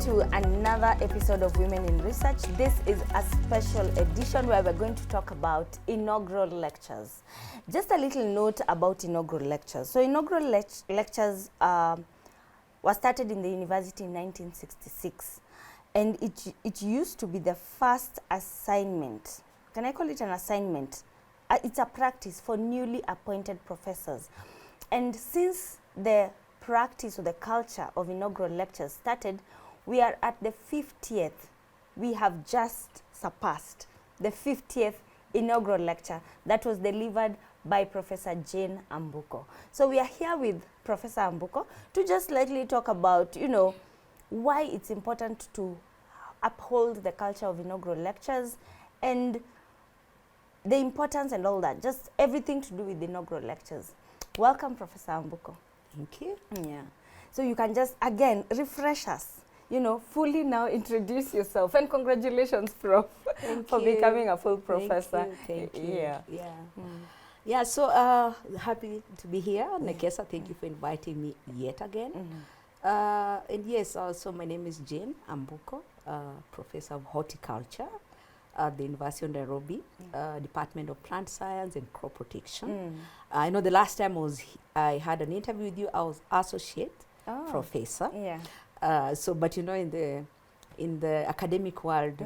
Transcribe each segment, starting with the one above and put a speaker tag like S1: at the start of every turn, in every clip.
S1: to another episode of Women in Research. This is a special edition where we're going to talk about inaugural lectures. Just a little note about inaugural lectures. So inaugural lectures were started in the university in 1966. And it used to be the first assignment. Can I call it an assignment? It's a practice for newly appointed professors. And since the practice or the culture of inaugural lectures started, we are at the 50th. We have just surpassed the 50th inaugural lecture that was delivered by Professor Jane Ambuko. So we are here with Professor Ambuko to just slightly talk about, why it's important to uphold the culture of inaugural lectures and the importance and all that, just everything to do with inaugural lectures. Welcome, Professor Ambuko.
S2: Thank you.
S1: Yeah. So you can just, again, refresh us, fully now introduce yourself. And congratulations, Prof, for becoming a full professor.
S2: Thank you.
S1: Yeah.
S2: Yeah. Yeah, so happy to be here. Nekesa, thank you for inviting me yet again. And yes, so my name is Jane Ambuko, Professor of Horticulture at the University of Nairobi, Department of Plant Science and Crop Protection. I know the last time I had an interview with you, I was associate professor.
S1: Yeah.
S2: But in the academic world,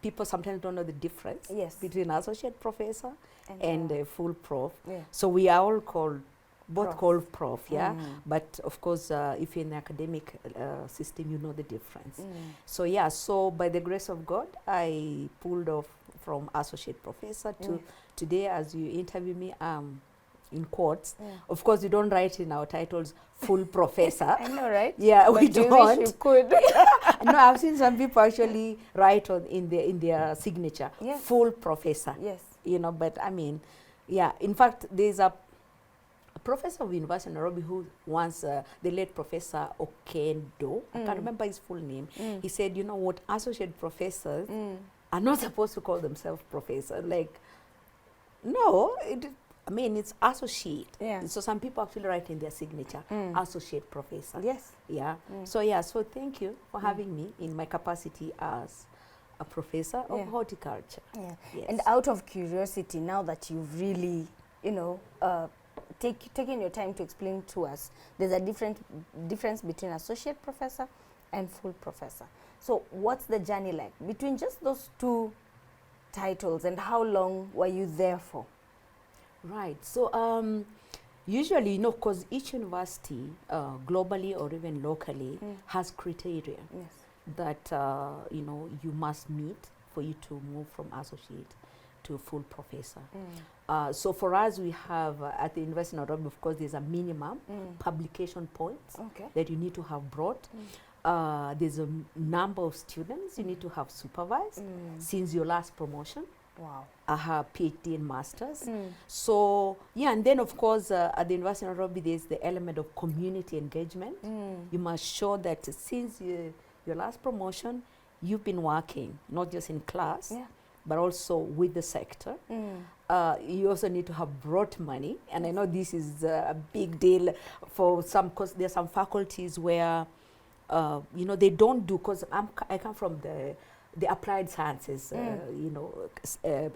S2: people sometimes don't know the difference between associate professor and full prof.
S1: Yeah.
S2: So we are all both called prof, but of course, if you're in the academic system, you know the difference. So yeah, so by the grace of God, I pulled off from associate professor to today, as you interview me, in quotes. Of course, we don't write in our titles full professor.
S1: I know, right?
S2: Yeah,
S1: but
S2: we don't.
S1: Wish you could.
S2: No, I've seen some people actually write in their signature, full professor.
S1: Yes.
S2: But I mean, yeah. In fact, there's a professor of University of Nairobi who once, the late Professor Okendo, I can't remember his full name, he said, you know what, associate professors are not supposed to call themselves professor. Like, no, it's associate.
S1: Yeah.
S2: So some people actually write in their signature, associate professor.
S1: Yes.
S2: Yeah. So thank you for having me in my capacity as a professor of horticulture.
S1: Yeah.
S2: Yes.
S1: And out of curiosity, now that you've really, taken your time to explain to us, there's a difference between associate professor and full professor. So what's the journey like between just those two titles, and how long were you there for?
S2: Right. So usually, because each university, globally or even locally, has criteria that you must meet for you to move from associate to full professor. So for us, we have at the University of Nairobi, of course, there's a minimum publication points that you need to have brought. There's a number of students you need to have supervised since your last promotion.
S1: Wow.
S2: PhD and masters. So and then of course at the University of Nairobi, there's the element of community engagement. You must show that since your last promotion, you've been working not just in class, but also with the sector. You also need to have brought money, and I know this is a big deal for some, because there's some faculties where they don't do, because I come from the applied sciences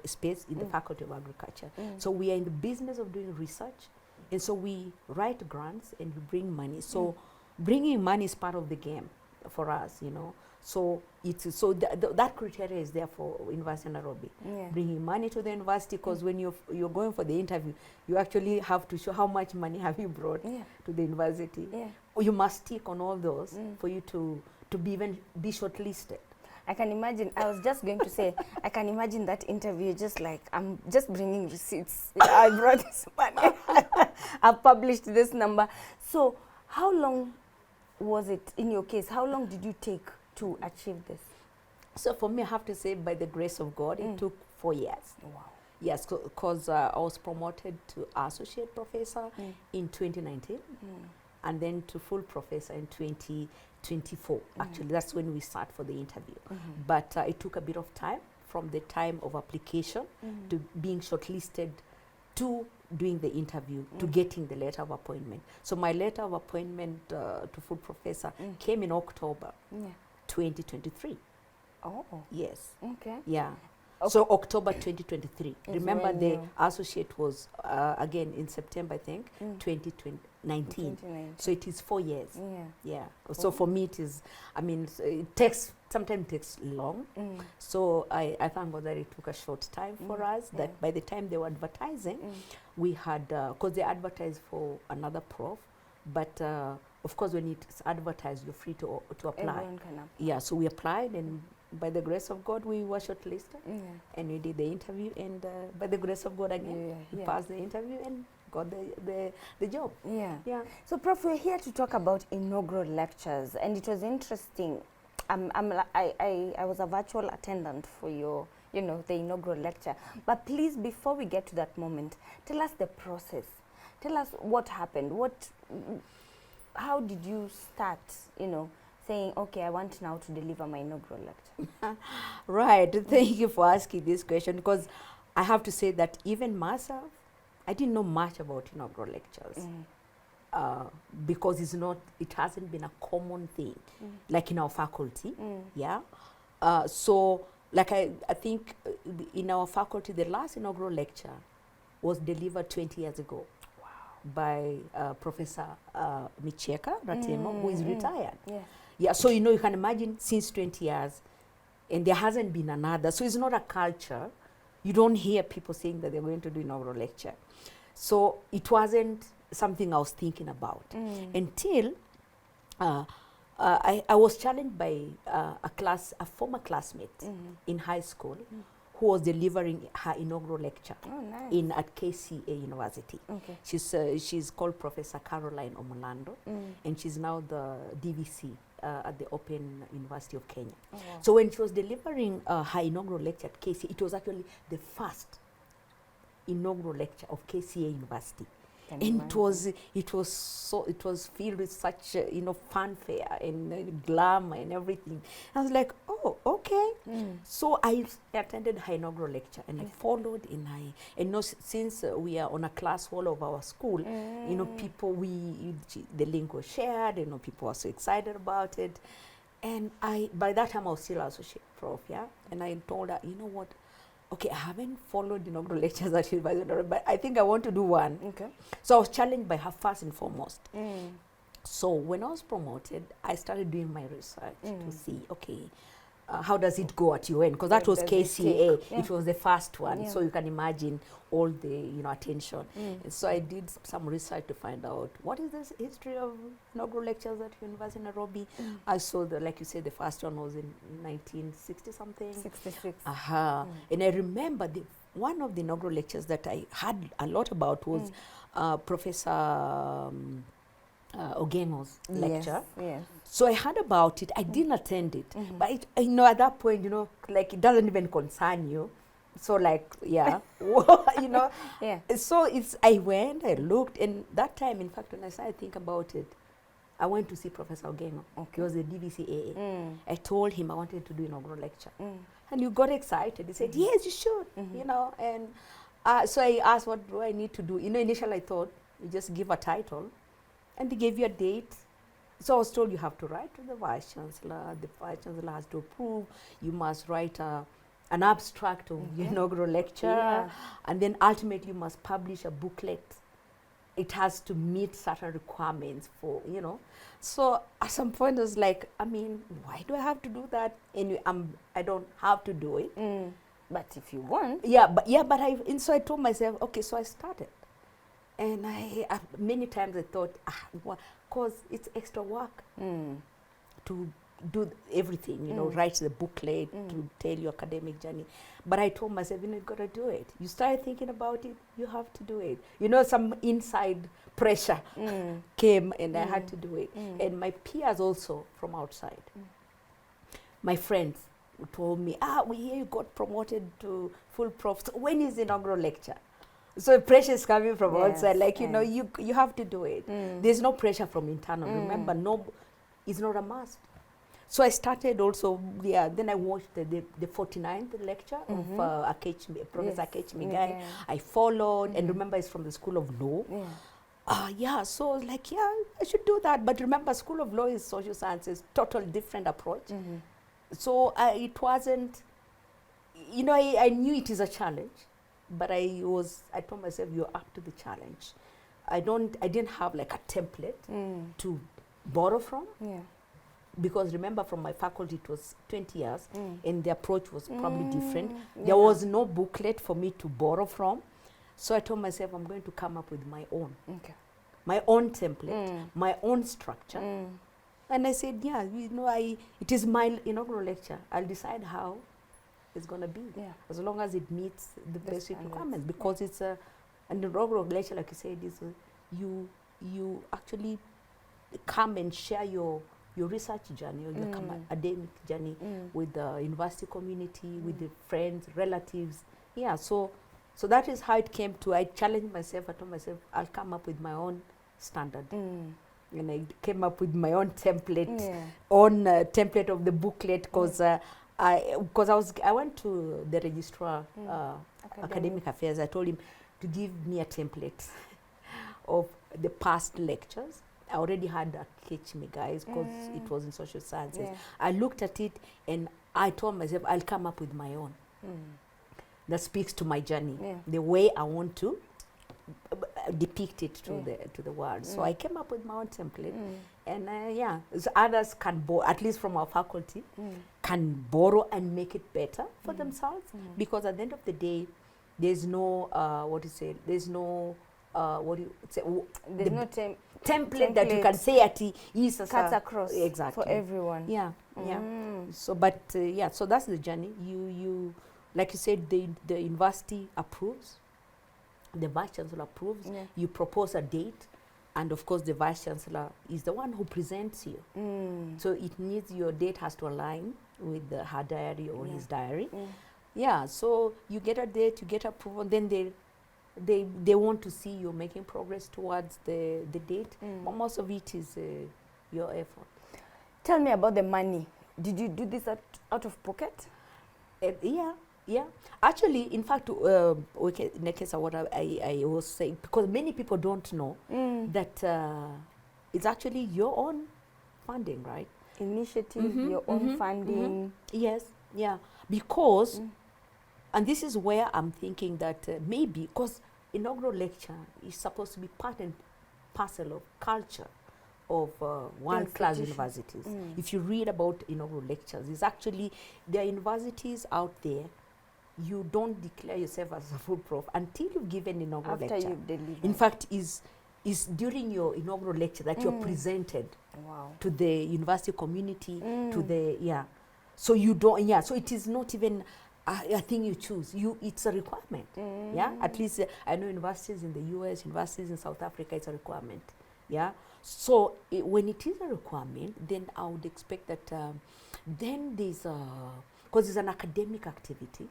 S2: space in the Faculty of Agriculture. So we are in the business of doing research, and so we write grants and we bring money. So bringing money is part of the game for us, So that criteria is there for University of Nairobi. Bringing money to the university, because when you're going for the interview, you actually have to show how much money have you brought to the university. You must tick on all those for you to be shortlisted.
S1: I can imagine, I was just going to say, I can imagine that interview just like, I'm just bringing receipts. I brought this money. I've published this number. So how long was it, in your case, how long did you take to achieve this?
S2: So for me, I have to say, by the grace of God, it took 4 years.
S1: Wow.
S2: Yes, because I was promoted to associate professor in 2019, and then to full professor in 2024. Actually, that's when we start for the interview. But it took a bit of time, from the time of application to being shortlisted to doing the interview to getting the letter of appointment. So my letter of appointment to full professor came in October 2023.
S1: Oh,
S2: Yes.
S1: okay.
S2: Yeah.
S1: Okay.
S2: So October 2023.
S1: Is
S2: Remember
S1: when
S2: the
S1: you-
S2: associate was again in September, I think,
S1: Mm.
S2: 2019.
S1: 2019.
S2: So it is 4 years.
S1: Yeah.
S2: Yeah. So
S1: Oh.
S2: for me it is, I mean, sometimes takes long.
S1: Mm.
S2: So I thank God that it took a short time for
S1: Mm.
S2: us, that
S1: Yeah.
S2: by the time they were advertising,
S1: Mm.
S2: we had, because they advertised for another prof, but of course when it's advertised, you're free to apply.
S1: Everyone can apply.
S2: Yeah, so we applied, and by the grace of God, we were shortlisted,
S1: Yeah.
S2: and we did the interview, and by the grace of God again, we
S1: Yeah.
S2: passed the interview and got the job.
S1: Yeah.
S2: Yeah.
S1: So, Prof, we're here to talk about inaugural lectures, and it was interesting. I was a virtual attendant for your, the inaugural lecture. But please, before we get to that moment, tell us the process. Tell us what happened. How did you start, saying, okay, I want now to deliver my inaugural lecture?
S2: Right. Thank you for asking this question, because I have to say that even myself, I didn't know much about inaugural lectures. Because it hasn't been a common thing, like in our faculty. Yeah. So, like I think in our faculty, the last inaugural lecture was delivered 20 years ago. Wow. By Professor Micheka Ratemo, who is retired.
S1: Yeah.
S2: Yeah. So you can imagine, since 20 years, and there hasn't been another. So it's not a culture. You don't hear people saying that they're going to do inaugural lecture. So it wasn't something I was thinking about until I was challenged by a former classmate in high school who was delivering her inaugural lecture at KCA University.
S1: Okay.
S2: She's called Professor Caroline Omolando, and she's now the DVC at the Open University of Kenya.
S1: Oh, wow.
S2: So when she was delivering her inaugural lecture at KCA, it was actually the first inaugural lecture of KCA University. And it was filled with such fanfare and glamour and everything. I was like, oh, okay. So I attended her inaugural lecture, and I followed, and since we are on a class wall of our school, people, the link was shared, people were so excited about it. And by that time I was still associate prof, yeah. And I told her, you know what? Okay, I haven't followed inaugural lectures at university, but I think I want to do one.
S1: Okay.
S2: So I was challenged by her first and foremost. So when I was promoted, I started doing my research to see, okay, how does it go at your end? Because that was KCA. It was the first one. Yeah. So you can imagine all the attention. And so I did some research to find out what is this history of inaugural lectures at University of Nairobi. I saw like you said, the first one was in 1960 something.
S1: 66.
S2: And I remember one of the inaugural lectures that I had a lot about was Professor Ogengo's lecture.
S1: Yes.
S2: So I heard about it. I didn't attend it, but at that point, like it doesn't even concern you. So like, yeah,
S1: Yeah.
S2: So I went, I looked, and that time, in fact, when I started thinking about it, I went to see Professor Ogengo. Okay. He was the DVCAA. I told him I wanted to do inaugural lecture, and you got excited. He said, "Yes, you should," And so I asked, "What do I need to do?" Initially I thought you just give a title. And they gave you a date. So I was told you have to write to the Vice Chancellor. The Vice Chancellor has to approve. You must write an abstract of your inaugural lecture.
S1: Yeah.
S2: And then ultimately you must publish a booklet. It has to meet certain requirements for, So at some point I was like, why do I have to do that? Anyway, I don't have to do it.
S1: But if you want.
S2: So I told myself, okay, so I started. And many times I thought, because it's extra work to do everything, write the booklet, to tell your academic journey. But I told myself, you've got to do it. You start thinking about it, you have to do it. Some inside pressure came, and I had to do it. And my peers also from outside, my friends told me, we hear you got promoted to full prof. So when is the inaugural lecture? So pressure is coming from outside, like, you have to do it. There's no pressure from internal. Remember, it's not a must. So I started also, then I watched the 49th lecture of Professor Akech Migai. I followed, and remember, it's from the School of Law. Yeah, so I was like, yeah, I should do that. But remember, School of Law is social sciences, total different approach. So it wasn't, you know, I knew it is a challenge, but I told myself, you're up to the challenge. I didn't have like a template to borrow from.
S1: Yeah.
S2: Because remember, from my faculty, it was 20 years, and the approach was probably different.
S1: Yeah.
S2: There was no booklet for me to borrow from. So I told myself, I'm going to come up with my own.
S1: Okay.
S2: My own template, my own structure. And I said, yeah, you know, it is my inaugural lecture. I'll decide how it's going to be, as long as it meets the basic requirements. Because it's an inaugural lecture, like you said, is you actually come and share your research journey or your academic journey with the university community, with the friends, relatives. Yeah, so that is how it came to. I challenged myself. I told myself, I'll come up with my own standard. And I came up with my own template, template of the booklet, because I went to the registrar, academic affairs. I told him to give me a template of the past lectures. I already had a catch me, guys, because it was in social sciences.
S1: Yeah.
S2: I looked at it and I told myself, I'll come up with my own. That speaks to my journey, the way I want to depict it to the world. So I came up with my own template, and so others can borrow, at least from our faculty, can borrow and make it better for themselves. Because at the end of the day, there's no there's no template that you can say at is
S1: cuts across
S2: exactly
S1: for everyone.
S2: Yeah. So but so that's the journey. You like you said, the university approves, the vice chancellor approves. You propose a date, and of course the vice chancellor is the one who presents you. So it needs, your date has to align with her diary or his diary. So you get a date, you get approval, then they want to see you making progress towards the date. But most of it is your effort.
S1: Tell me about the money. Did you do this out of pocket?
S2: Yeah. Actually, in fact, in the case of what I was saying, because many people don't know that it's actually your own funding, right?
S1: Initiative, your own funding.
S2: Yes, yeah. Because, and this is where I'm thinking that maybe, because inaugural lecture is supposed to be part and parcel of culture of world-class universities. If you read about inaugural lectures, it's actually, there are universities out there, you don't declare yourself as a full prof until you've given inaugural lecture.
S1: After you've delivered.
S2: In fact, is during your inaugural lecture that you're presented to the university community, to the, so you don't, so it is not even a thing you choose. It's a requirement, At least I know universities in the US, universities in South Africa, it's a requirement, So when it is a requirement, then I would expect that then there's because it's an academic activity,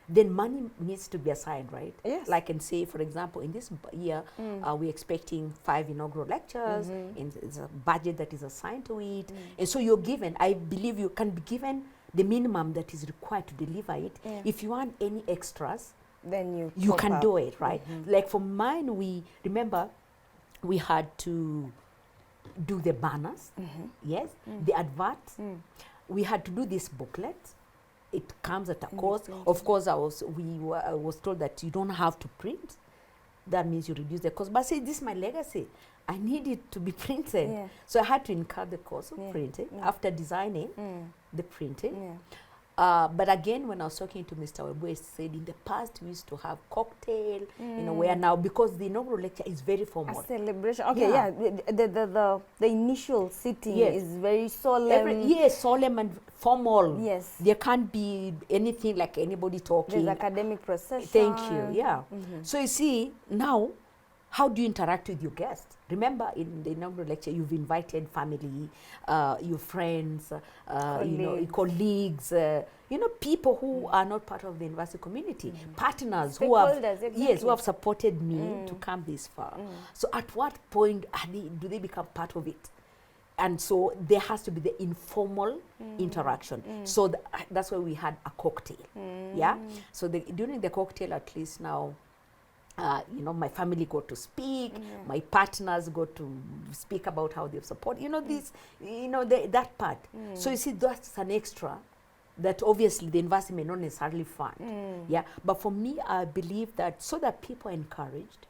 S2: then money needs to be assigned, right?
S1: Yes.
S2: Like, and say, for example, in this year, we're expecting 5 inaugural lectures, and it's a budget that is assigned to it. And so you're given, I believe you can be given the minimum that is required to deliver it. If you want any extras,
S1: then
S2: you can do it, right? Like for mine, we had to do the banners, the adverts. We had to do this booklet. It comes at a cost. Of course, I was told that you don't have to print. That means you reduce the cost. But say, this is my legacy. I need it to be printed. So I had to incur the cost of printing after designing the printing. But again, when I was talking to Mr. Webu, he said in the past we used to have cocktail, where now, because the inaugural lecture is very formal.
S1: A celebration. Okay, the initial sitting is very solemn.
S2: Solemn and formal.
S1: Yes.
S2: There can't be anything like anybody talking.
S1: There's academic procession.
S2: Thank you, So you see, now, how do you interact with your guests? Remember, in the inaugural lecture, you've invited family, your friends, colleagues, people who are not part of the university community, partners who have supported me to come this far. So at what point do they become part of it? And so there has to be the informal interaction. So that's why we had a cocktail. So during the cocktail, at least now, you know, my family got to speak, my partners got to speak about how they've supported, you know, this, you know, that part. So you see, that's an extra that obviously the university may not necessarily fund. Yeah, but for me, I believe that so that people are encouraged,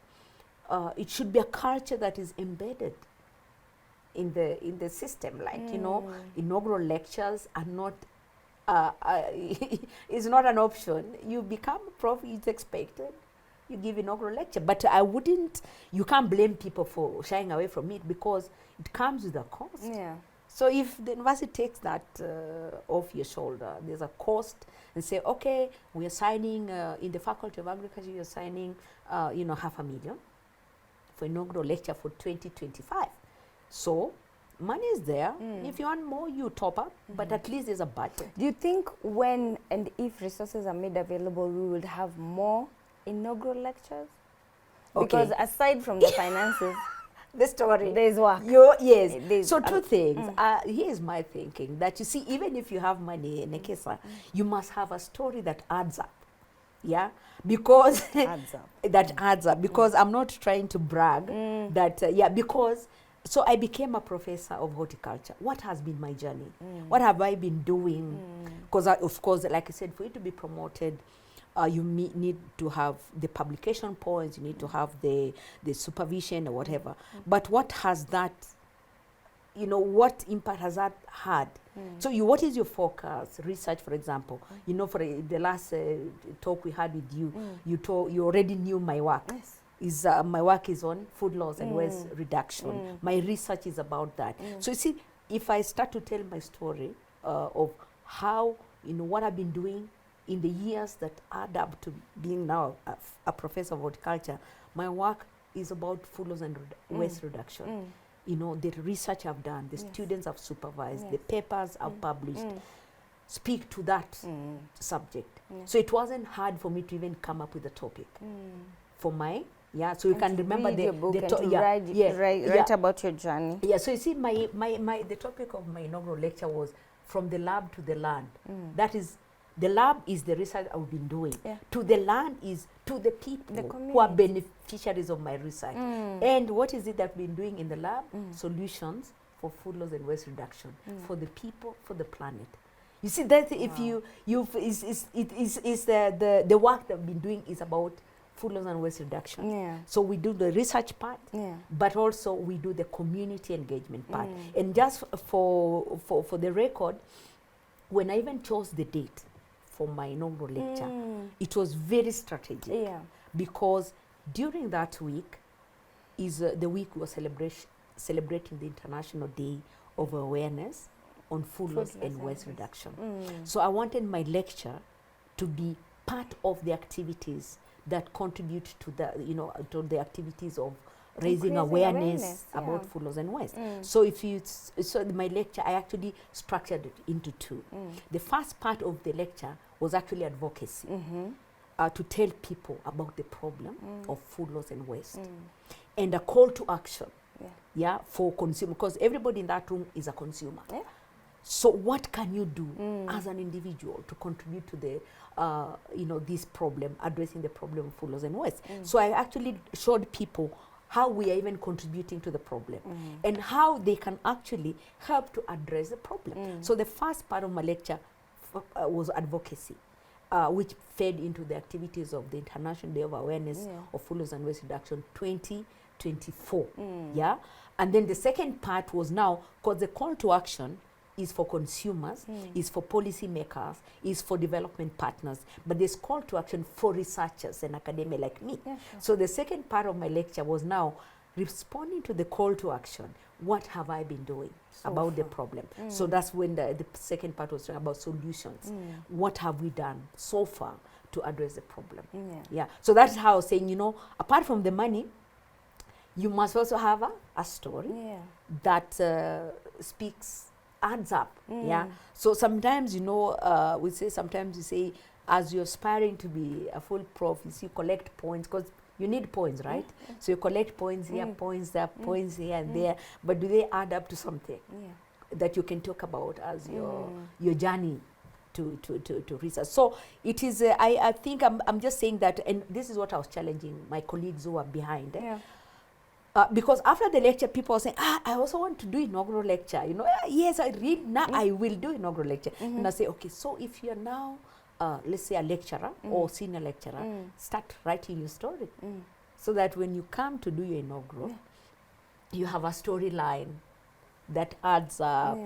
S2: it should be a culture that is embedded in the system. Like, you know, inaugural lectures are not, is not an option. You become a prof, it's expected. You give inaugural lecture, but I wouldn't, you can't blame people for shying away from it because it comes with a cost.
S1: Yeah.
S2: So if the university takes that off your shoulder, there's a cost, and say, okay, we are signing, in the Faculty of Agriculture, you're signing, you know, $500,000 for inaugural lecture for 2025. So money is there. If you want more, you top up, but at least there's a budget.
S1: Do you think when and if resources are made available, we would have more inaugural lectures? Because aside from the finances,
S2: the story,
S1: there's work.
S2: Yes. So two things. Here's my thinking, that you see, even if you have money in Nekesa, you must have a story that adds up. Yeah, because
S1: Adds up.
S2: that adds up. Because I'm not trying to brag that, because so I became a professor of horticulture. What has been my journey? What have I been doing? Because of course, like I said, for you to be promoted, you need to have the publication points, you need to have the supervision or whatever. But what has that, you know, what impact has that had? So what is your focus? Research, for example. You know, for the last talk we had with you, you already knew my work.
S1: Yes.
S2: My work is on food loss and waste reduction. My research is about that. So you see, if I start to tell my story of how, you know, what I've been doing in the years that add up to being now a professor of horticulture, my work is about food loss and waste reduction. You know, the research I've done, the students I've supervised, the papers I've published speak to that subject. So it wasn't hard for me to even come up with a topic for my, so you
S1: And
S2: can
S1: to
S2: remember
S1: read
S2: the
S1: your book
S2: the
S1: and
S2: to-
S1: to
S2: yeah,
S1: write about your journey.
S2: Yeah, so you see, the topic of my inaugural lecture was from the lab to the land. That is, the lab is the research I've been doing. To the land is to the people who are beneficiaries of my research. And what is it that we've been doing in the lab? Solutions for food loss and waste reduction for the people, for the planet. You see, that if the work that we've been doing is about food loss and waste reduction. So we do the research part, but also we do the community engagement part. And just for the record, when I even chose the date for my inaugural lecture, it was very strategic. Because during that week is the week we were celebrating the International Day of Awareness on food loss and waste reduction. So I wanted my lecture to be part of the activities that contribute to the, you know, to the activities of raising awareness about food loss and waste. So if you saw my lecture, I actually structured it into two. The first part of the lecture was actually advocacy, to tell people about the problem of food loss and waste, and a call to action, for consumer, because everybody in that room is a consumer. So what can you do as an individual to contribute to the, you know, this problem, addressing the problem of food loss and waste? So I actually showed people how we are even contributing to the problem and how they can actually help to address the problem. So the first part of my lecture was advocacy, which fed into the activities of the International Day of Awareness of Food Loss and Waste Reduction 2024. And then the second part was now, because the call to action is for consumers, is for policymakers, is for development partners, but there's call to action for researchers and academia like me. So the second part of my lecture was now responding to the call to action. What have I been doing about the problem? So that's when the second part was about solutions. What have we done so far to address the problem? So that's how I was saying, you know, apart from the money, you must also have a story that adds up. So sometimes, you know, we say, sometimes you say, as you're aspiring to be a full prof, you collect points, because you need points, right? So you collect points here, points there, points here and there, but do they add up to something that you can talk about as your journey to research. So it is, I think I'm just saying that, and this is what I was challenging my colleagues who are behind.
S1: Yeah.
S2: Because after the lecture, people are saying, I also want to do inaugural lecture. You know, yes, I read now, I will do inaugural lecture. And I say, okay, so if you're now, let's say a lecturer or senior lecturer, start writing your story. So that when you come to do your inaugural, you have a storyline that adds up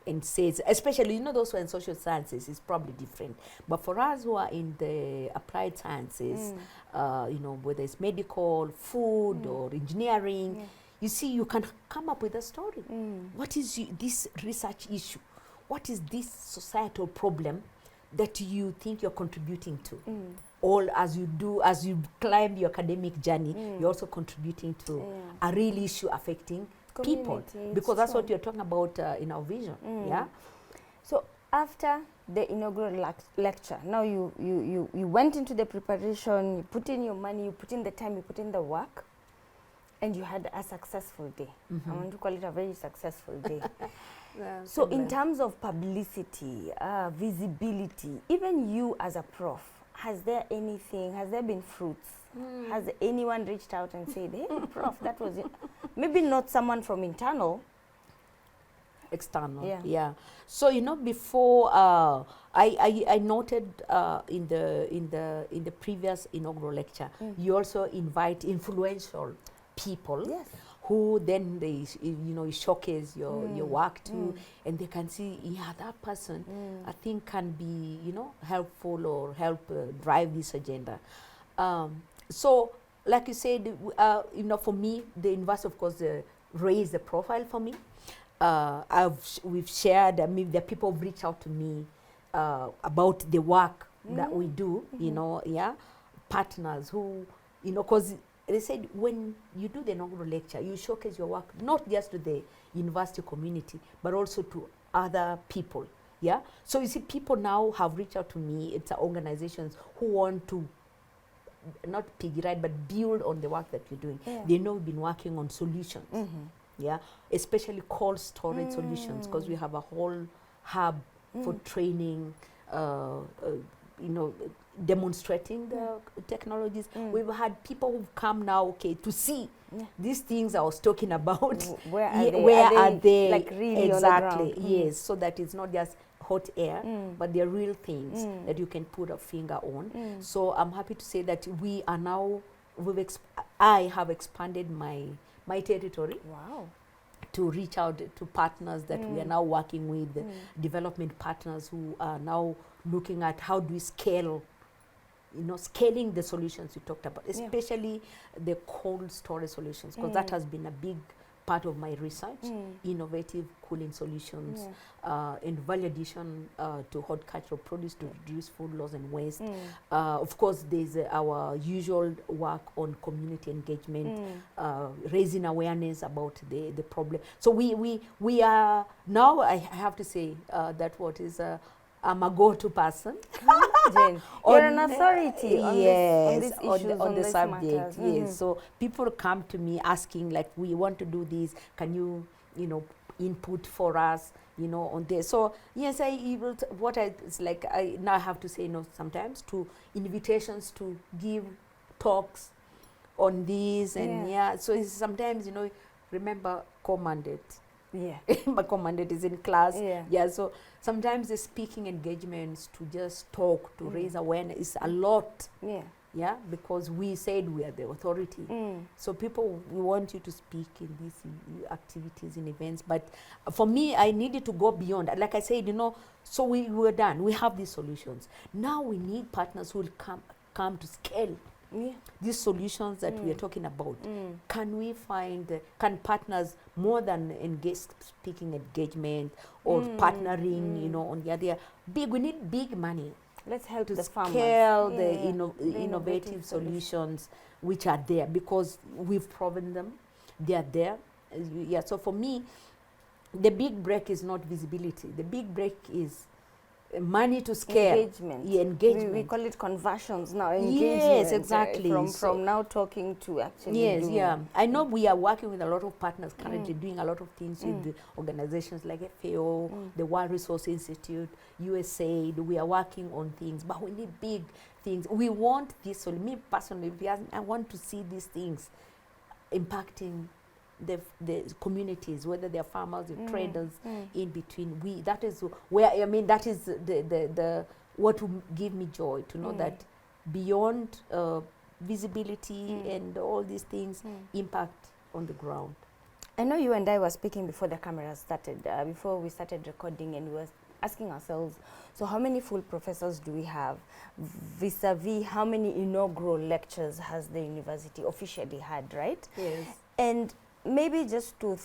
S2: and says, especially, you know, those who are in social sciences is probably different. But for us who are in the applied sciences, you know, whether it's medical, food, or engineering, you see, you can come up with a story. What is this research issue? What is this societal problem that you think you're contributing to? All as you climb your academic journey, you're also contributing to a real issue affecting people, because that's what you're talking about in our vision. Yeah.
S1: So after the inaugural lecture, now you went into the preparation, you put in your money, you put in the time, you put in the work, and you had a successful day. I want to call it a very successful day. So in terms of publicity, visibility, even you as a prof, has there been fruits? Has anyone reached out and said, hey, prof, that was it? Maybe not someone from internal.
S2: External, yeah. So, you know, before, I noted in the previous inaugural lecture, you also invite influential people. Yes. Who then they, you know, showcase your work to, and they can see, yeah, that person, I think can be, you know, helpful or help drive this agenda. So, like you said, you know, for me, the university, of course, raised the profile for me. We've shared, I mean, the people have reached out to me about the work that we do, you know, partners who, you know, because they said when you do the inaugural lecture, you showcase your work not just to the university community, but also to other people. Yeah. So you see, people now have reached out to me. It's organizations who want to not piggyback, but build on the work that you're doing. They know we've been working on solutions. Yeah, especially cold storage solutions, because we have a whole hub for training, you know, demonstrating the technologies. We've had people who've come now, okay, to see these things I was talking about.
S1: Where are they?
S2: Where are they?
S1: Like really
S2: exactly,
S1: on the ground.
S2: yes, so that it's not just hot air, but they're real things that you can put a finger on. So I'm happy to say that we are now, I have expanded my territory.
S1: Wow.
S2: To reach out to partners that we are now working with, development partners who are now looking at how do we scale, you know, scaling the solutions you talked about, especially the cold storage solutions, because that has been a big part of my research, innovative cooling solutions, and value addition to horticultural produce to reduce food loss and waste. Of course, there's our usual work on community engagement, raising awareness about the problem. So we are now, I have to say that what is I'm a go-to person.
S1: Imagine. You're an authority on
S2: yes,
S1: these issues,
S2: on the
S1: these
S2: subject.
S1: matters.
S2: Yes, so people come to me asking, like, we want to do this. Can you, you know, input for us, you know, on this? So yes, it's like I now have to say no sometimes to invitations to give talks on this, and so it's sometimes, you know, remember commanded.
S1: Yeah.
S2: My commandant is in class.
S1: Yeah.
S2: So sometimes the speaking engagements to just talk, to raise awareness is a lot. Yeah, because we said we are the authority. So people, we want you to speak in these activities and events. But for me, I needed to go beyond. Like I said, you know, so we were done. We have these solutions. Now we need partners who will come to scale. These solutions that we are talking about, can we find, can partners more than speaking engagement or partnering, you know, on the other big, we need big money.
S1: Let's help
S2: to
S1: the
S2: scale
S1: farmers.
S2: the innovative solutions which are there, because we've proven them, they are there. So for me, the big break is not visibility. The big break is money to scale.
S1: Engagement.
S2: Yeah, engagement.
S1: We call it conversions now. Engagement.
S2: Yes, exactly.
S1: From now talking to actually
S2: yes,
S1: doing.
S2: yeah. I know we are working with a lot of partners currently, doing a lot of things with the organizations like FAO, the World Resource Institute, USAID. We are working on things, but we need big things. We want this. So me personally, if you ask me, I want to see these things impacting the communities, whether they're farmers or traders in between. That is where, I mean, that is the what will give me joy to know that beyond visibility and all these things, impact on the ground.
S1: I know you and I were speaking before the cameras started, before we started recording, and we were asking ourselves, so how many full professors do we have vis-a-vis how many inaugural lectures has the university officially had, right?
S2: Yes.
S1: And maybe just to,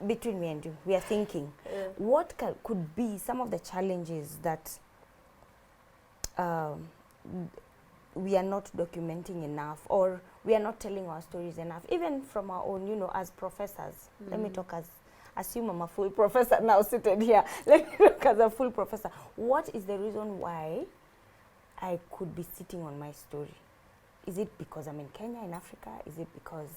S1: between me and you, we are thinking, what could be some of the challenges that we are not documenting enough, or we are not telling our stories enough, even from our own, you know, as professors. Let me talk as, assume I'm a full professor now seated here. Let me look as a full professor. What is the reason why I could be sitting on my story? Is it because I'm in Kenya, in Africa? Is it because...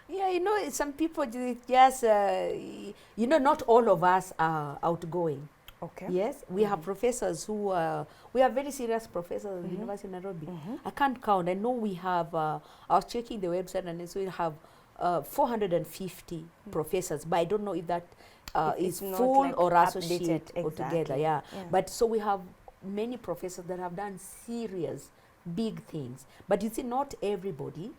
S2: Yeah, you know, some people just, you know, not all of us are outgoing.
S1: Okay.
S2: Yes, we have professors who, we have very serious professors at the University of Nairobi. I can't count. I know we have, I was checking the website, and so we have 450 professors, but I don't know if that is full like or associated altogether. Yeah. But so we have many professors that have done serious, big things. But you see, not everybody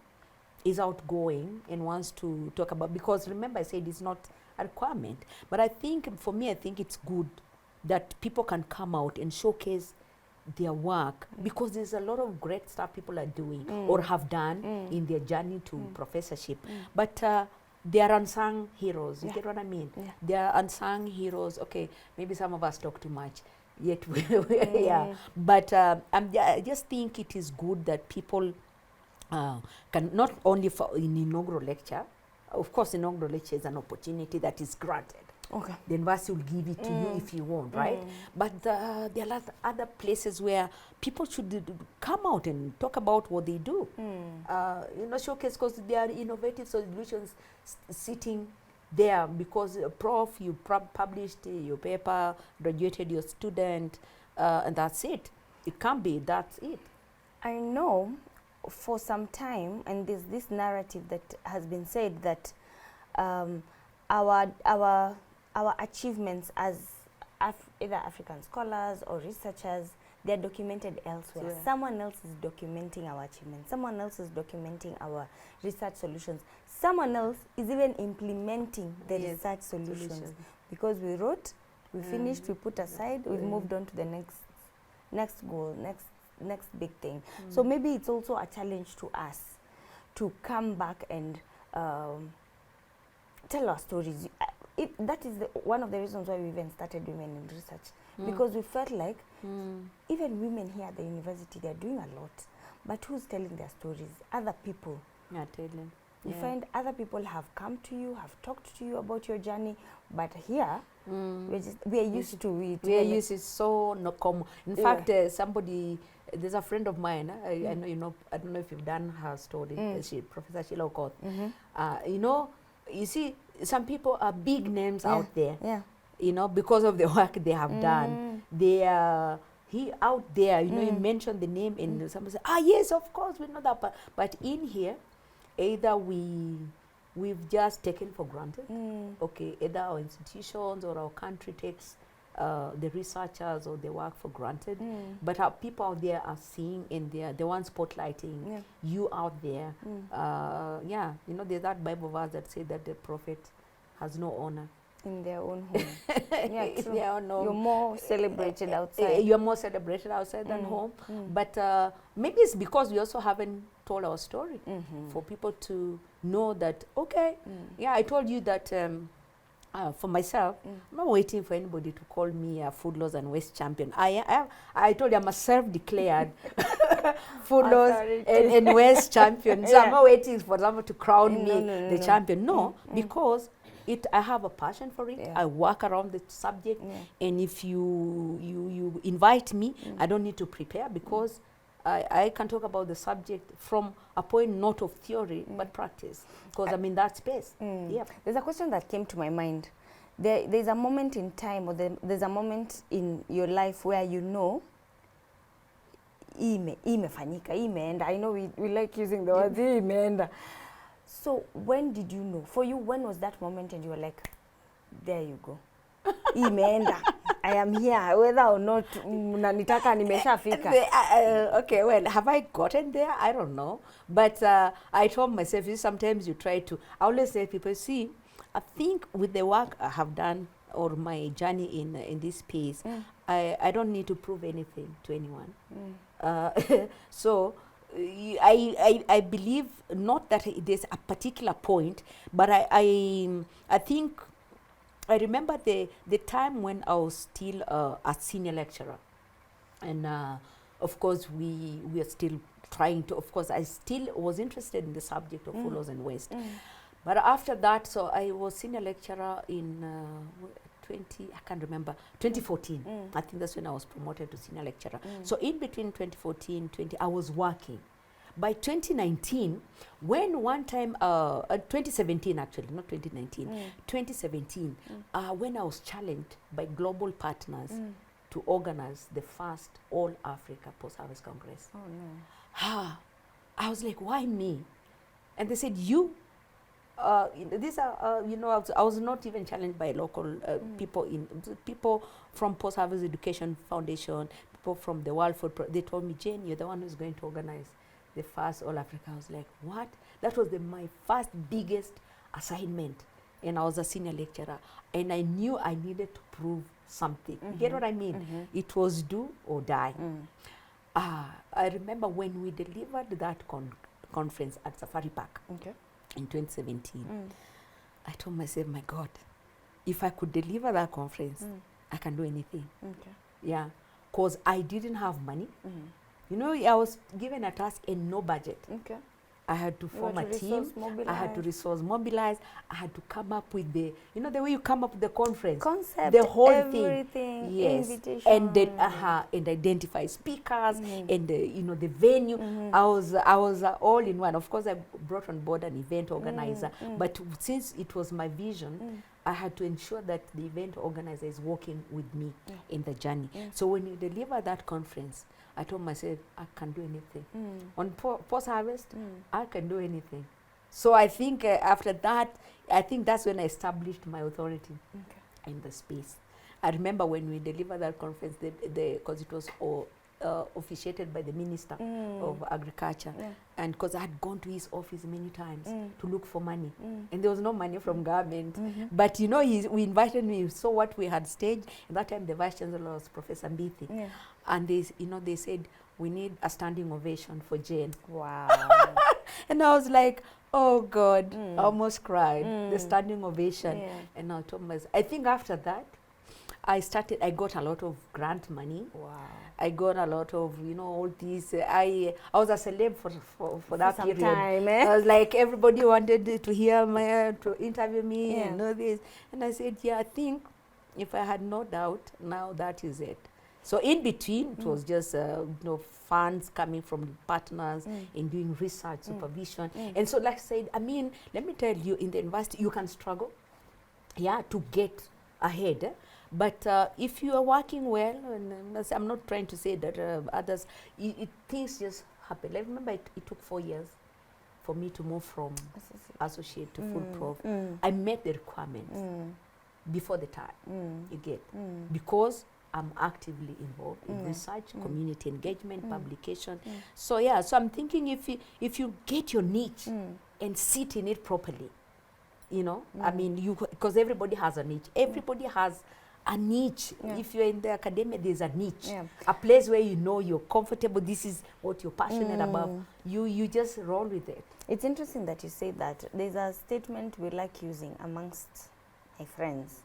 S2: is outgoing and wants to talk about, because remember I said it's not a requirement. But I think, for me, I think it's good that people can come out and showcase their work, because there's a lot of great stuff people are doing or have done in their journey to professorship. But they are unsung heroes. You get what I mean? They are unsung heroes. Okay, maybe some of us talk too much. Yet, yeah. But I just think it is good that people can, not only for an inaugural lecture. Of course, inaugural lecture is an opportunity that is granted. Okay. The university will give it to you if you want, right? But there are other places where people should come out and talk about what they do. You know, showcase, because there are innovative solutions sitting there, because Prof, you published your paper, graduated your student, and that's it. It can't be, that's it.
S1: I know for some time, and there's this narrative that has been said that our achievements as either African scholars or researchers, they're documented elsewhere. Yeah. Someone else is documenting our achievements. Someone else is documenting our research solutions. Someone else is even implementing the research solutions. Because we wrote, we finished, we put aside, we've moved on to the next goal, next big thing. So maybe it's also a challenge to us to come back and tell our stories. That is one of the reasons why we even started Women in Research, because we felt like even women here at the university, they're doing a lot, but who's telling their stories? Other people.
S2: Yeah, telling.
S1: You find other people have come to you, have talked to you about your journey, but here we are used to it.
S2: We are used to it, so no common. In fact, somebody, there's a friend of mine. I know, you know, I don't know if you've done her story. Professor Sheila Okoth. You know, you see, some people are big names out there. You know, because of the work they have done. They are out there. You know, you mentioned the name, and somebody say, "Ah, yes, of course, we know that." But in here, either we've just taken for granted. Okay, either our institutions or our country takes the researchers or the work for granted. But our people out there are seeing, and they're the ones spotlighting you out there. Yeah, you know, there's that Bible verse that says that the prophet has no honor
S1: in their own home. Yeah, true.
S2: Their own home.
S1: You're more celebrated outside.
S2: You're more celebrated outside than home. But maybe it's because we also haven't told our story for people to know that, okay, yeah, I told you that for myself, I'm not waiting for anybody to call me a food loss and waste champion. I told you I'm a self-declared food loss and waste champion. So I'm not waiting for someone to crown me the champion. No, because I have a passion for it.
S1: Yeah.
S2: I work around the subject,
S1: Yeah.
S2: and if you invite me, I don't need to prepare, because I can talk about the subject from a point not of theory but practice, because I'm in that space. Yeah.
S1: There's a question that came to my mind. There's a moment in time, or there's a moment in your life where you know imefanyika, imeenda. I know we like using the word imeenda. So when did you know? For you, when was that moment and you were like, there you go, imeenda, I am here, whether or not mnanitaka nimeshafika?
S2: Okay, well, have I gotten there? I don't know. But I told myself, sometimes you try to, I always say people, see, I think with the work I have done, or my journey in this space, I don't need to prove anything to anyone. So I believe not that there's a particular point, but I think I remember the time when I was still a senior lecturer, and of course we are still trying to, of course I still was interested in the subject of follows and waste. But after that, so I was senior lecturer in 2014. I think that's when I was promoted to senior lecturer. So in between 2014, I was working. By 2019, when one time, 2017 actually, not 2019, 2017, when I was challenged by global partners to organize the first All Africa Post-Harvest Congress.
S1: Oh no.
S2: I was like, why me? And they said, these are, I was not even challenged by local people from Post-Harvest Education Foundation, people from the World Food They told me, Jane, you're the one who's going to organize the first All Africa. I was like, what? That was my first biggest assignment. And I was a senior lecturer. And I knew I needed to prove something. You get what I mean? It was do or die. I remember when we delivered that conference at Safari Park in 2017. I told myself, my God, if I could deliver that conference, I can do anything. Yeah, because I didn't have money. You know, I was given a task and no budget. I had to form a team. I had to resource mobilize. I had to come up with the way you come up with the conference.
S1: Concept,
S2: the whole
S1: everything,
S2: thing. Yes.
S1: invitation.
S2: And then, and identify speakers and, the venue. I was all in one. Of course, I brought on board an event organizer. But since it was my vision, I had to ensure that the event organizer is working with me in the journey. So when you deliver that conference, I told myself, I can do anything. On post-harvest, I can do anything. So I think after that, I think that's when I established my authority in the space. I remember when we delivered that conference, because it was officiated by the Minister of Agriculture, and because I had gone to his office many times to look for money, and there was no money from government. But we invited me, so what we had staged, and that time the Vice Chancellor was Professor Mbithi, and they said, we need a standing ovation for Jane. Wow. And I was like, oh God, I almost cried, the standing ovation. And I told myself, I think after that, I got a lot of grant money. Wow. I got a lot of, all these. I was a celeb for that period.
S1: Time,
S2: I was like, everybody wanted to hear to interview me and all this. And I said, I think if I had no doubt, now that is it. So in between, it was just, funds coming from partners and doing research, supervision. And so, like I said, let me tell you, in the university, you can struggle, to get ahead. But if you are working well, and I'm not trying to say that others, things just happen. I remember it took 4 years for me to move from associate to full prof. I met the requirements before the time, you get, because I'm actively involved in research, community engagement, publication. So so I'm thinking if you get your niche and sit in it properly, because everybody has a niche. Everybody has a niche. If you're in the academia, there's a niche. A place where you're comfortable, this is what you're passionate about. You just roll with it.
S1: It's interesting that you say that. There's a statement we like using amongst my friends,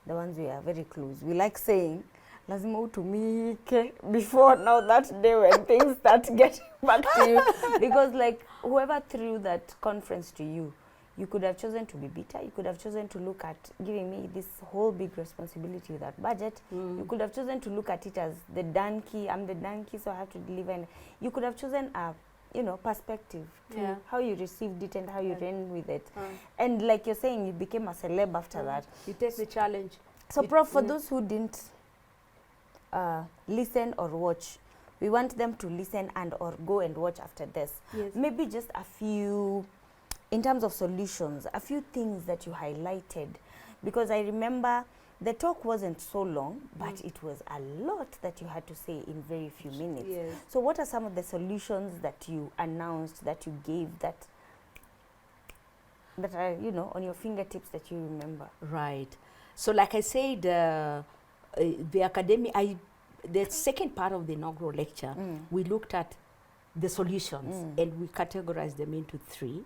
S1: the ones we are very close. We like saying, lazima utumike before now that day when things start getting back to you. Because like whoever threw that conference to you, You could have chosen to be bitter. You could have chosen to look at giving me this whole big responsibility without budget. You could have chosen to look at it as the donkey. I'm the donkey, so I have to deliver. And you could have chosen a, you know, perspective to how you received it and how you ran with it. And like you're saying, you became a celeb after that.
S2: You take the challenge.
S1: So, Prof, for those who didn't listen or watch, we want them to listen and or go and watch after this.
S2: Yes.
S1: Maybe just a few, in terms of solutions, a few things that you highlighted, because I remember the talk wasn't so long, but it was a lot that you had to say in very few minutes.
S2: Yes.
S1: So what are some of the solutions that you announced, that you gave, that are, you know, on your fingertips that you remember?
S2: Right. So like I said, the academic, the second part of the inaugural lecture, we looked at the solutions and we categorized them into three.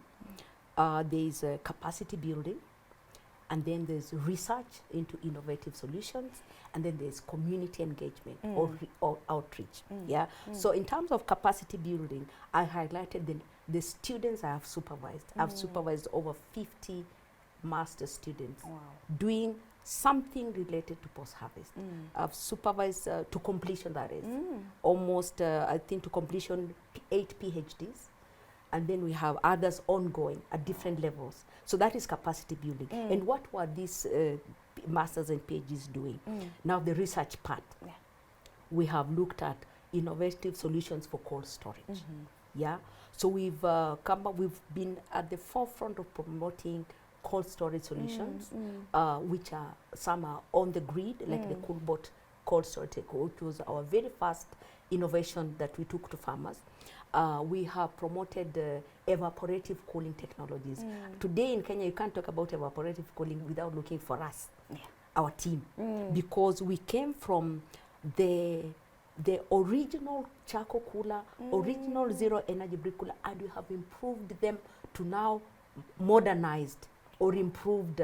S2: There's capacity building, and then there's research into innovative solutions, and then there's community engagement or outreach. Yeah. So in terms of capacity building, I highlighted the students I have supervised. I've supervised over 50 master students doing something related to post-harvest. I've supervised to completion, that is. Almost, I think, to completion 8 PhDs. And then we have others ongoing at different levels. So that is capacity building. And what were these masters and PhDs doing? Now the research part. We have looked at innovative solutions for cold storage. Yeah. So we've we've been at the forefront of promoting cold storage solutions, which are, some are on the grid, like the Coolbot cold storage, which was our very first innovation that we took to farmers. We have promoted evaporative cooling technologies. Today in Kenya, you can't talk about evaporative cooling without looking for us, our team, because we came from the original charcoal cooler, original zero energy brick cooler, and we have improved them to now modernized or improved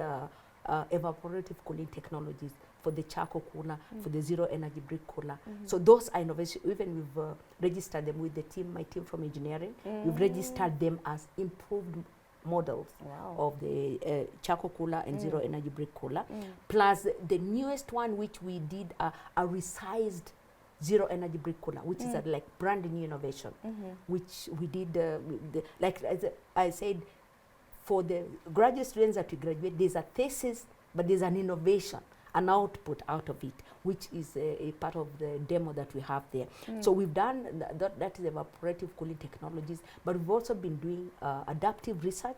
S2: evaporative cooling technologies for the charcoal cooler, for the zero energy brick cooler. So those are innovations. Even we've registered them with the team, my team from engineering. We've registered them as improved models of the charcoal cooler and zero energy brick cooler. Plus the newest one, which we did a resized zero energy brick cooler, which is a like brand new innovation, which we did, like as I said, for the graduate students that we graduate, there's a thesis, but there's an innovation, an output out of it, which is a part of the demo that we have there. So we've done that is evaporative cooling technologies, but we've also been doing adaptive research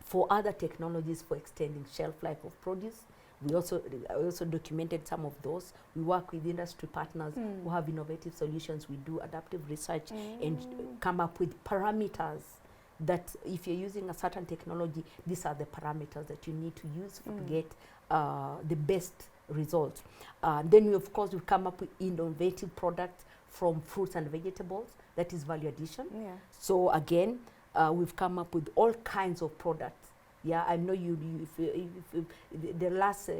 S2: for other technologies for extending shelf life of produce. We also documented some of those. We work with industry partners who have innovative solutions. We do adaptive research and come up with parameters that if you're using a certain technology, these are the parameters that you need to use to get the best results. Then we, of course, we come up with innovative products from fruits and vegetables. That is value addition. So again, we've come up with all kinds of products. Yeah, I know if the last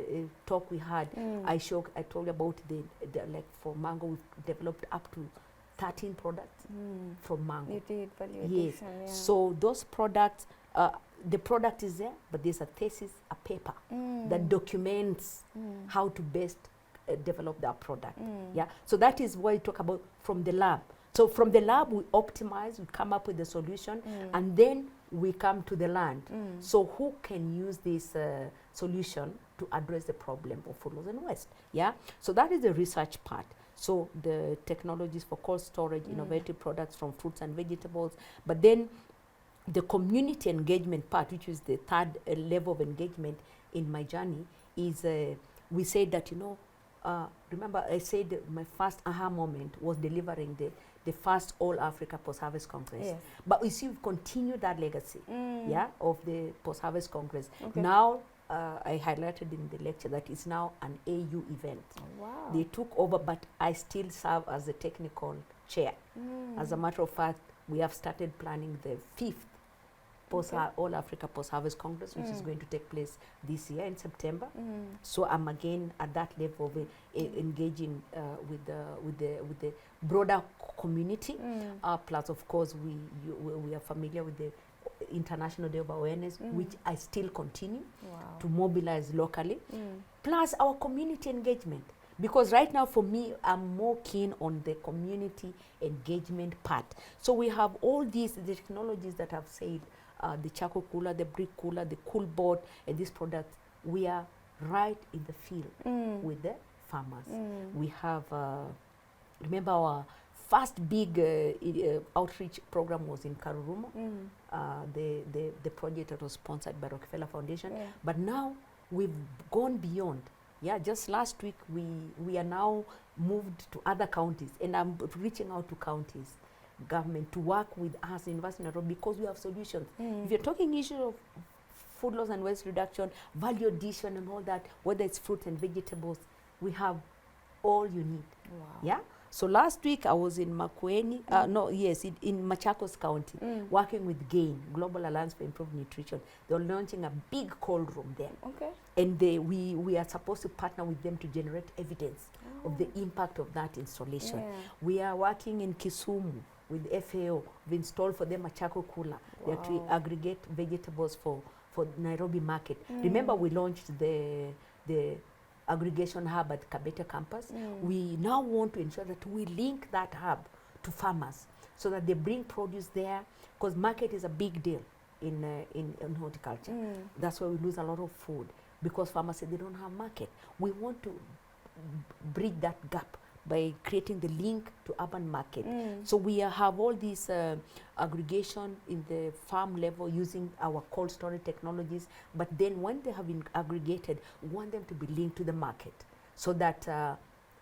S2: talk we had, I told you about the like for mango, we've developed up to 13 products from mango.
S1: You did value
S2: Yes.
S1: addition,
S2: So those products, the product is there, but there's a thesis, a paper that documents how to best develop that product. Yeah. So that is what you talk about from the lab. So from the lab, we optimize, we come up with the solution, and then we come to the land. So who can use this solution to address the problem of frozen waste? Yeah. So that is the research part. So the technologies for cold storage, innovative products from fruits and vegetables, but then the community engagement part, which is the third level of engagement in my journey, is we said that, remember I said my first aha moment was delivering the first All Africa Post-Harvest Congress.
S1: Yes.
S2: But we see we've continued that legacy, of the Post-Harvest Congress.
S1: Okay.
S2: Now, I highlighted in the lecture that it's now an AU event.
S1: Wow.
S2: They took over, but I still serve as the technical chair. As a matter of fact, we have started planning the 5th All Africa Post-Harvest Congress, which is going to take place this year in September. So I'm again at that level of engaging with the broader community. Plus, of course, we are familiar with the International Day of Awareness, which I still continue to
S1: Wow.
S2: mobilize locally, plus our community engagement. Because right now, for me, I'm more keen on the community engagement part. So we have all these the technologies that I've said, the charcoal cooler, the brick cooler, the cool board, and these products. We are right in the field with the farmers. We have, remember our first big outreach program was in Karuruma, the project that was sponsored by Rockefeller Foundation.
S1: Yeah.
S2: But now we've gone beyond. Yeah, just last week we are now moved to other counties, and I'm reaching out to counties, government, to work with us in University of Nairobi, because we have solutions. If you're talking issue of food loss and waste reduction, value addition and all that, whether it's fruit and vegetables, we have all you need.
S1: Wow.
S2: Yeah. So last week I was in Makueni, in Machakos County, working with GAIN, Global Alliance for Improved Nutrition. They're launching a big cold room there.
S1: Okay.
S2: And we are supposed to partner with them to generate evidence of the impact of that installation.
S1: Yeah.
S2: We are working in Kisumu with FAO. We've installed for them a charcoal cooler. They are to
S1: Wow.
S2: aggregate vegetables for Nairobi market. Remember, we launched the aggregation hub at Kabete campus. We now want to ensure that we link that hub to farmers so that they bring produce there, because market is a big deal in horticulture. That's why we lose a lot of food, because farmers say they don't have market. We want to bridge that gap by creating the link to urban market. So we have all these aggregation in the farm level using our cold storage technologies, but then when they have been aggregated, we want them to be linked to the market so that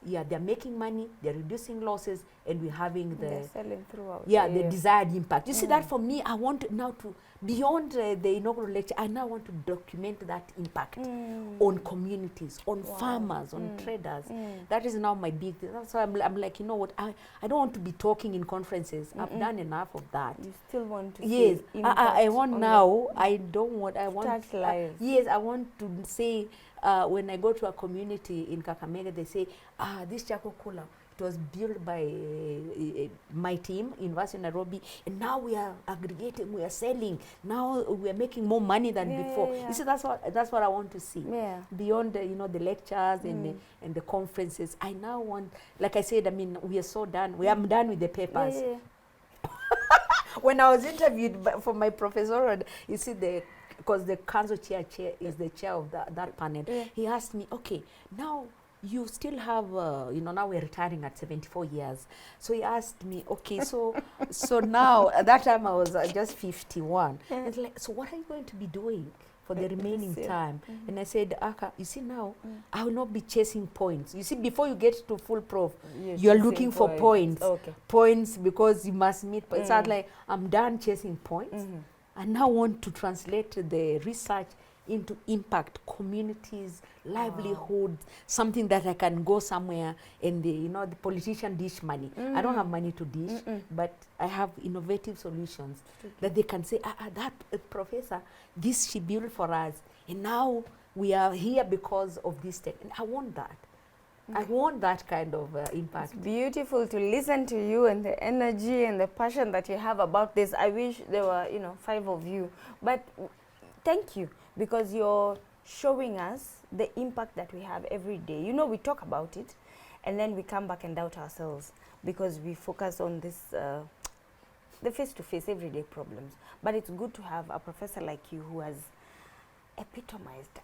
S2: they're making money, they're reducing losses, and we're having
S1: They're selling throughout.
S2: the desired impact. You see, that for me, I want now to, beyond the inaugural lecture, I now want to document that impact on communities, on farmers, on traders. That is now my big thing. That's why I'm like, you know what, I don't want to be talking in conferences. I've done enough of that.
S1: You still want to
S2: Yes,
S1: see
S2: I want
S1: impact
S2: now, I don't want, I want,
S1: touch lives.
S2: yes, I want to say, when I go to a community in Kakamega, they say, this charcoal cooler, it was built by my team, University of Nairobi, and now we are aggregating, we are selling. Now we are making more money than before. You see, that's what I want to see.
S1: Yeah.
S2: Beyond the lectures and the conferences, I now want, like I said, I mean, we are so done. I'm done with the papers.
S1: Yeah.
S2: When I was interviewed for my professor, you see, because the council chair is the chair of that panel, he asked me, okay, now you still have, now we're retiring at 74 years. So he asked me, okay, so now, at that time I was just 51. It's like, so what are you going to be doing for the remaining time? And I said, Aka, you see now, I will not be chasing points. You see, before you get to full prof, you're looking for points.
S1: Okay.
S2: Points, because you must meet points. So I was like, I'm done chasing points. I now want to translate the research into impact, communities, livelihoods, something that I can go somewhere and the politician dish money. I don't have money to dish, but I have innovative solutions that they can say, that professor, this she built for us, and now we are here because of this tech. And I want that. I want that kind of impact.
S1: It's beautiful to listen to you and the energy and the passion that you have about this. I wish there were, 5 of you. But thank you, because you're showing us the impact that we have every day. We talk about it, and then we come back and doubt ourselves because we focus on this, the face-to-face everyday problems. But it's good to have a professor like you who has epitomized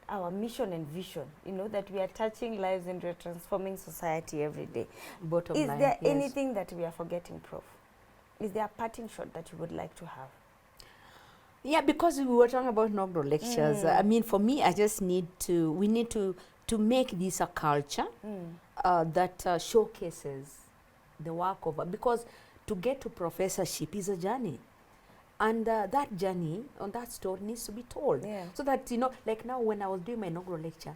S1: our mission and vision, that we are touching lives and we are transforming society every day.
S2: Bottom
S1: Is
S2: line,
S1: there
S2: yes.
S1: anything that we are forgetting, Prof? Is there a parting shot that you would like to have?
S2: Yeah, because we were talking about inaugural lectures. I mean, for me, I just we need to make this a culture that showcases the work of, because to get to professorship is a journey. And that journey, on that story, needs to be told.
S1: Yeah.
S2: So that, like now when I was doing my inaugural lecture,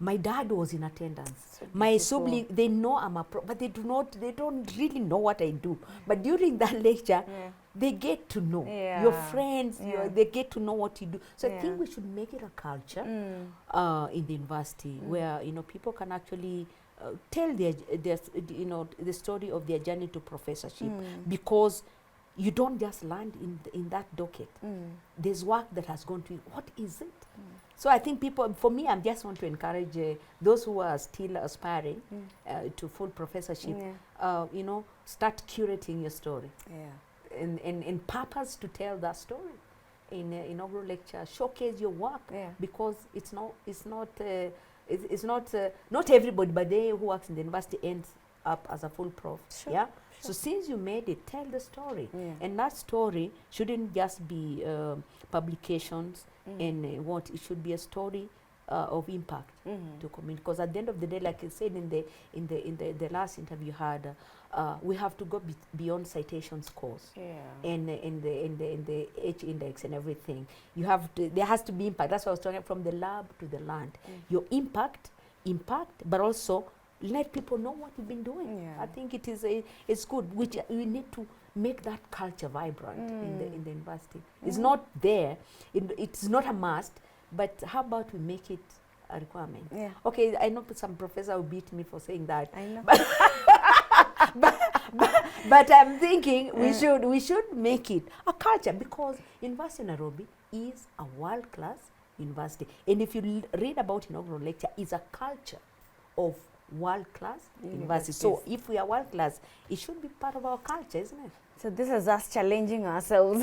S2: my dad was in attendance.
S1: So
S2: My
S1: beautiful.
S2: sibling, they know I'm a pro, but they don't really know what I do. But during that lecture, they get to know.
S1: Yeah.
S2: Your friends,
S1: Yeah.
S2: they get to know what you do. So I
S1: Yeah.
S2: think we should make it a culture in the university where, people can actually tell the story of their journey to professorship, because you don't just land in that docket. There's work that has gone to it. What is it? So I think people, for me, I just want to encourage those who are still aspiring to full professorship, you know, start curating your story. In purpose to tell that story. In inaugural lecture, showcase your work, because not everybody, but they who works in the university ends up as a full prof. So since you made it, tell the story, and that story shouldn't just be publications and what it should be a story of impact to community. Because at the end of the day, like I said in the last interview you had, we have to go beyond citation scores and in the H index and everything. You have to, there has to be impact. That's what I was talking, from the lab to the land. Your impact, but also let people know what you've been doing. I think it is it's good. Which we need to make that culture vibrant in the university. It's not there. It's not a must. But how about we make it a requirement? Okay, I know some professor will beat me for saying that.
S1: I know.
S2: But I'm thinking we should make it a culture, because University of Nairobi is a world-class university. And if you read about inaugural lecture, it's a culture of world-class university. So if we are world-class, it should be part of our culture, isn't it?
S1: So this is us challenging ourselves.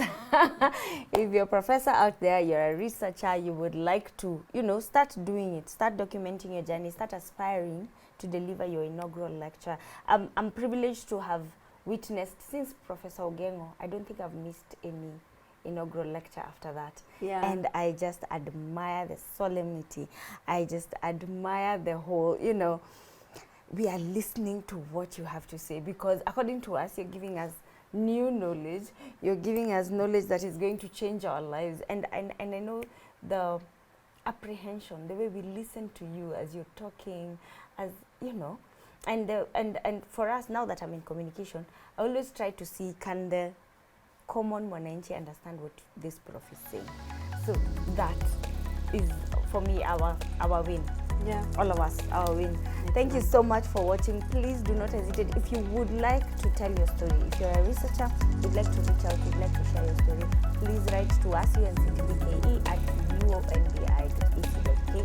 S1: If you're a professor out there, you're a researcher, you would like to, you know, start doing it, start documenting your journey, start aspiring to deliver your inaugural lecture. I'm privileged to have witnessed, since Professor Ogengo, I don't think I've missed any inaugural lecture after that. And I just admire the solemnity. I just admire the whole, you know, we are listening to what you have to say, because according to us, you're giving us new knowledge, you're giving us knowledge that is going to change our lives. And I know the apprehension, the way we listen to you as you're talking, as you know, and for us, now that I'm in communication, I always try to see, can the common mwananchi understand what this prof is saying? So that is, for me, our win. All of us, our win. Thank you so much for watching. Please do not hesitate. If you would like to tell your story, if you're a researcher, you'd like to reach out, you'd like to share your story, please write to us, unctbke@uobi.ac.ke.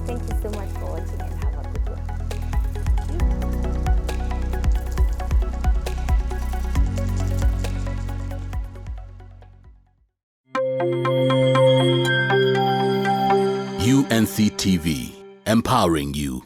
S1: Thank you so much for watching, and have a good
S3: one. UNC TV, empowering you.